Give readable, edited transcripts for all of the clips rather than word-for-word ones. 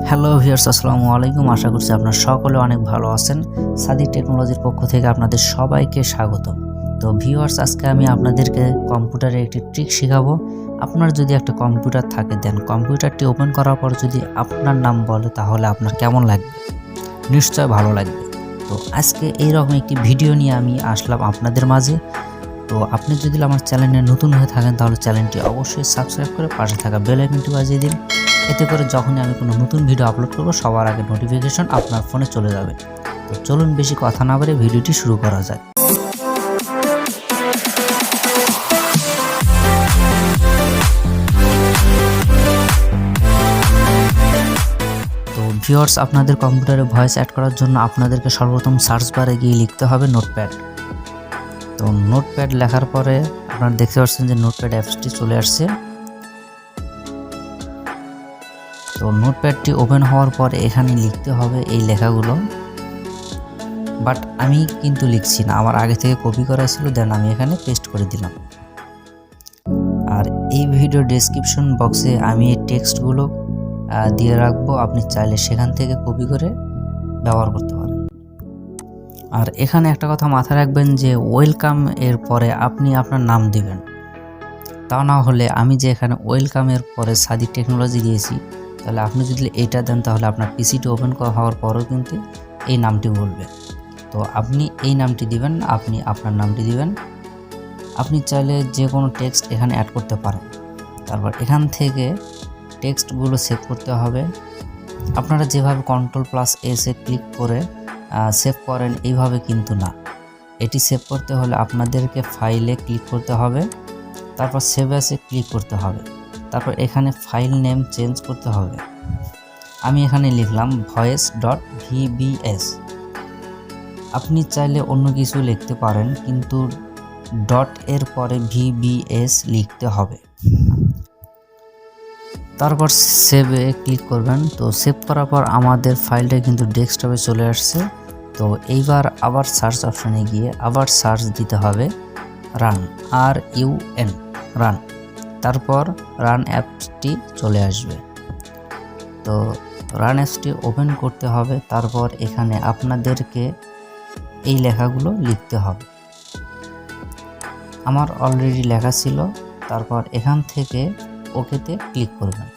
Hello viewers, আসসালামু আলাইকুম। আশা করছি আপনারা সকলে অনেক ভালো আছেন। সাদিক টেকনোলজির পক্ষ থেকে আপনাদের সবাইকে স্বাগত। তো ভিউয়ার্স, আজকে আমি আপনাদেরকে কম্পিউটারে একটি ট্রিক শেখাবো। আপনার যদি একটা কম্পিউটার থাকে, দেন কম্পিউটারটি ওপেন করার পর যদি আপনার নাম বলে তাহলে আপনার কেমন লাগবে? নিশ্চয় ভালো লাগবে। তো আজকে এইরকম একটি ভিডিও নিয়ে আমি আসলাম আপনাদের মাঝে। তো আপনি যদি আমার চ্যানেলে নতুন হয়ে থাকেন তাহলে চ্যানেলটি অবশ্যই সাবস্ক্রাইব করে পাশে থাকা বেল আইকনটি বাজিয়ে দিন। এতে করে যখনই আমি কোনো নতুন ভিডিও আপলোড করব সবার আগে নোটিফিকেশন আপনার ফোনে চলে যাবে। তো চলুন বেশি কথা না বলে ভিডিওটি শুরু করা যাক। তো ভিউয়ার্স, আপনাদের কম্পিউটারে ভয়েস অ্যাড করার জন্য আপনাদেরকে সর্বপ্রথম সার্চ বারে গিয়ে লিখতে হবে নোটপ্যাড। তো নোটপ্যাড লেখার পরে আপনারা দেখতে পাচ্ছেন যে নোটপ্যাড অ্যাপসটি চলে আসছে। তো নোটপ্যাডটি ওপেন হওয়ার পর এখানে লিখতে হবে এই লেখাগুলো, বাট আমি কিন্তু লিখছি না, আমার আগে থেকে কপি করা ছিল, দেন আমি এখানে পেস্ট করে দিলাম। আর এই ভিডিও ডেসক্রিপশন বক্সে আমি এই টেক্সটগুলো দিয়ে রাখবো, আপনি চাইলে সেখান থেকে কপি করে ব্যবহার করতে পারেন। আর এখানে একটা কথা মাথায় রাখবেন যে ওয়েলকাম এর পরে আপনি আপনার নাম দিবেন, তা না হলে আমি যে এখানে ওয়েলকামের পরে সাদিক টেকনোলজি দিয়েছি, তাহলে আপনি যদি এইটা দেন তাহলে আপনার পিসিটি ওপেন হওয়ার পরেও কিন্তু এই নামটি বলবে। তো আপনি এই নামটি দিবেন, আপনি আপনার নামটি দিবেন। আপনি চাইলে যে কোনো টেক্সট এখানে অ্যাড করতে পারেন। তারপর এখান থেকে টেক্সটগুলো সেভ করতে হবে। আপনারা যেভাবে Ctrl+S ক্লিক করে সেভ করেন এইভাবে কিন্তু না, এটি সেভ করতে হলে আপনাদেরকে ফাইলে ক্লিক করতে হবে, তারপর সেভ অ্যাসে ক্লিক করতে হবে, তারপর এখানে ফাইল নেম চেঞ্জ করতে হবে। আমি এখানে লিখলাম voice.vbs। আপনি চাইলে অন্য কিছু লিখতে পারেন, কিন্তু ডট এর পরে vbs লিখতে হবে। তারপর সেভে ক্লিক করবেন। তো সেভ করার পর আমাদের ফাইলটা কিন্তু ডেস্কটপে চলে আসছে। তো এইবার আবার সার্চ অপশানে গিয়ে আবার সার্চ দিতে হবে রান, RUN, রান। তারপর রান অ্যাপসটি চলে আসবে। তো রান অ্যাপসটি ওপেন করতে হবে। তারপর এখানে আপনাদেরকে এই লেখাগুলো লিখতে হবে। আমার অলরেডি লেখা ছিল। তারপর এখান থেকে ওকেতে ক্লিক করবেন।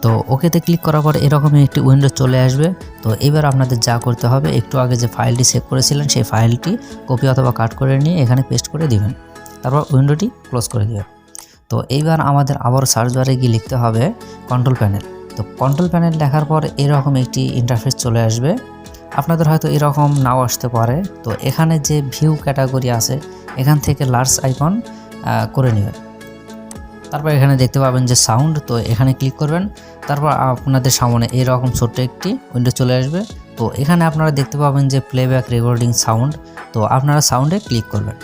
তো ওকেতে ক্লিক করার পর এরকমই একটি উইন্ডো চলে আসবে। তো এবার আপনাদের যা করতে হবে, একটু আগে যে ফাইলটি সেভ করেছিলেন সেই ফাইলটি কপি অথবা কাট করে নিয়ে এখানে পেস্ট করে দিবেন। তারপর উইন্ডোটি ক্লোজ করে দিবেন। তো এইবার আমাদের আবার সার্চ বারে গিয়ে লিখতে হবে কন্ট্রোল প্যানেল। তো কন্ট্রোল প্যানেল লেখার পর এরকম একটি ইন্টারফেস চলে আসবে। আপনাদের হয়তো এরকম নাও আসতে পারে। তো এখানে যে ভিউ ক্যাটাগরি আছে এখান থেকে লার্জ আইকন করে নেবেন। তারপর এখানে দেখতে পাবেন যে সাউন্ড, তো এখানে ক্লিক করবেন। তারপর আপনাদের সামনে এরকম ছোট্ট একটি উইন্ডো চলে আসবে। তো এখানে আপনারা দেখতে পাবেন যে প্লেব্যাক রেকর্ডিং সাউন্ড। তো আপনারা সাউন্ডে ক্লিক করবেন।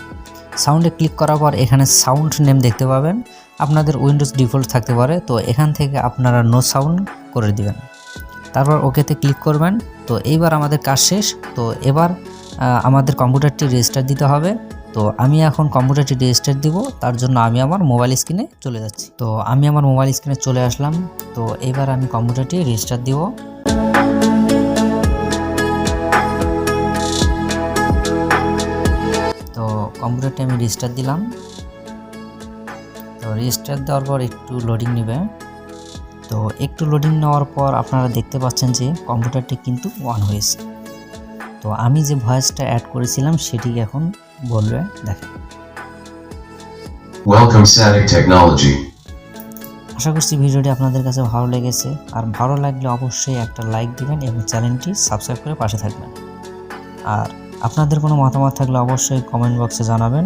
সাউন্ডে ক্লিক করার পর এখানে সাউন্ড নেম দেখতে পাবেন। আপনাদের উইন্ডোজ ডিফল্ট থাকতে পারে, তো এখান থেকে আপনারা নো সাউন্ড করে দিবেন। তারপর ওকেতে ক্লিক করবেন। তো এইবার আমাদের কাজ শেষ। তো এবার আমাদের কম্পিউটারটি রেজিস্টার দিতে হবে। তো আমি এখন কম্পিউটারটি রেজিস্টার দিব, তার জন্য আমি আমার মোবাইল স্ক্রিনে চলে যাচ্ছি। তো আমি আমার মোবাইল স্ক্রিনে চলে আসলাম। তো এবার আমি কম্পিউটারটি রেজিস্টার দিব। তো কম্পিউটারটি আমি রেজিস্টার দিলাম। তো রেজিস্টার দেওয়ার পর একটু লোডিং নেবে। তো একটু লোডিং নেওয়ার পর আপনারা দেখতে পাচ্ছেন যে কম্পিউটারটি কিন্তু অন হয়েছে। তো আমি যে ভয়েসটা অ্যাড করেছিলাম সেটি এখন বলবে, দেখেন। Welcome Sadik Technology. আশা করছি ভিডিওটি আপনাদের কাছে ভালো লেগেছে। আর ভালো লাগলে অবশ্যই একটা লাইক দিবেন এবং চ্যানেলটি সাবস্ক্রাইব করে পাশে থাকবেন। আর আপনাদের কোনো মতামত থাকলে অবশ্যই কমেন্ট বক্সে জানাবেন।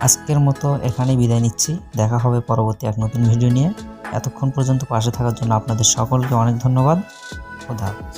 আজকের মতো এখানেই বিদায় নিচ্ছি। দেখা হবে পরবর্তী এক নতুন ভিডিও নিয়ে। এতক্ষণ পর্যন্ত পাশে থাকার জন্য আপনাদের সকলকে অনেক ধন্যবাদ। খোদা হাফেজ।